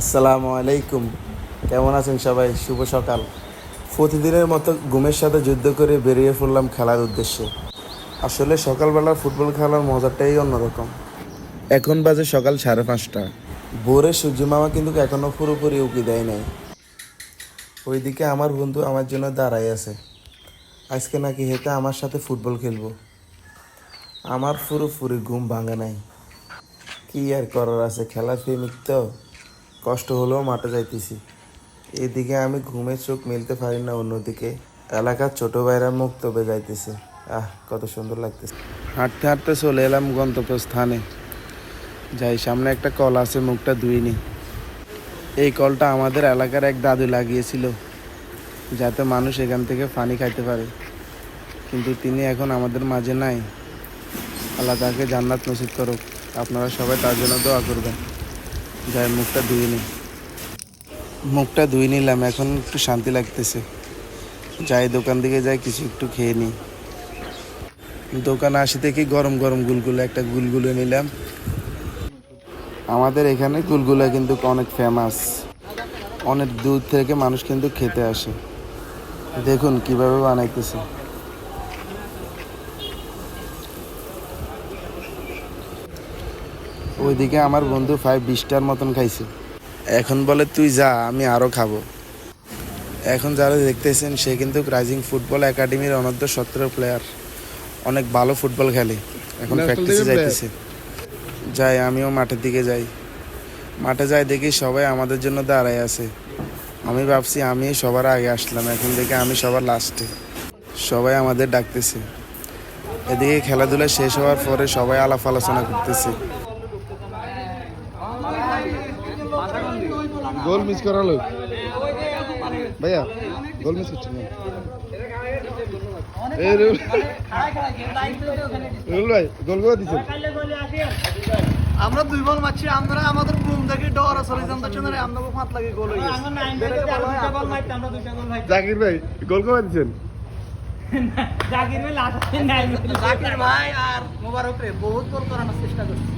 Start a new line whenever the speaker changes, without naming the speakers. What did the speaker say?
আসসালামু আলাইকুম। কেমন আছেন সবাই? শুভ সকাল। প্রতিদিনের মতো ঘুমের সাথে যুদ্ধ করে বেরিয়ে পড়লাম খেলার উদ্দেশ্যে। আসলে সকালবেলা ফুটবল খেলার মজাটাই অন্যরকম। এখন বাজে সকাল 5:30। ভোরের সূর্য মামা কিন্তু এখনও পুরোপুরি উকি দেয় নাই। ওইদিকে আমার বন্ধু আমার জন্য দাঁড়াই আছে। আজকে নাকি হেতে আমার সাথে ফুটবল খেলবো। আমার পুরোপুরি ঘুম ভাঙে নাই। কি আর করার আছে, খেলার প্রেমিক তো, কষ্ট হলেও মাঠে যাইতেছি। এদিকে আমি ঘুমে চোখ মেলতে পারি না, অন্যদিকে এলাকার ছোট ভাইরা মুখ তবে যাইতেছে। কত সুন্দর লাগতেছে। হাঁটতে হাঁটতে চলে এলাম গন্তব্যস্থানে। যাই, সামনে একটা কল আছে, মুখটা ধুইনি। এই কলটা আমাদের এলাকার এক দাদু লাগিয়েছিল, যাতে মানুষ এখান থেকে পানি খাইতে পারে। কিন্তু তিনি এখন আমাদের মাঝে নাই। আল্লাহ তাকে জান্নাত নসিব করুক। আপনারা সবাই তার জন্য দোয়া করবেন। যাই, মুখটা ধুয়ে নিলাম, এখন একটু শান্তি লাগতেছে। যাই, দোকান দিকে যাই, কিছু একটু খেয়ে নিই। দোকানে আসি দেখি গরম গরম গুলগুলো, একটা গুলগুলো নিলাম। আমাদের এখানে গুলগুলা কিন্তু অনেক ফেমাস। অনেক দূর থেকে মানুষ কিন্তু খেতে আসে। দেখুন কিভাবে বানাইতেছে। ওইদিকে আমার বন্ধু 5-20টার মতন খাইছে। এখন বলে তুই যা, আমি আরও খাবো। এখন যারা দেখতেছেন, সে কিন্তু রাইজিং ফুটবল একাডেমির অনূর্ধ্ব-17 প্লেয়ার। অনেক ভালো ফুটবল খেলে। এখন প্র্যাকটিসে যাইতেছে। যাই, আমিও মাঠের দিকে যাই। মাঠে যাই, দেখি সবাই আমাদের জন্য দাঁড়ায় আছে। আমি ভাবছি আমি সবার আগে আসলাম, এখন দেখি আমি সবার লাস্টে। সবাই আমাদের ডাকতেছে। এদিকে খেলাধুলা শেষ হওয়ার পরে সবাই আলাপ আলোচনা করতেছে।
গোল মিস করালো ভাইয়া, গোল মিস করছেন না? এই রুল ভাই গোল করে দিচ্ছেন।
আমরা 2 বল মারছি, আমরা আমাদের বুম দেখে ডর চলে যান, তাছাড়া আমরা ফাত লাগে গোল হয়ে গেছে।
জাকির ভাই গোল করে দিচ্ছেন।
জাকির ভাই আর মোবারক রে বহুত গোল করানোর চেষ্টা করছে।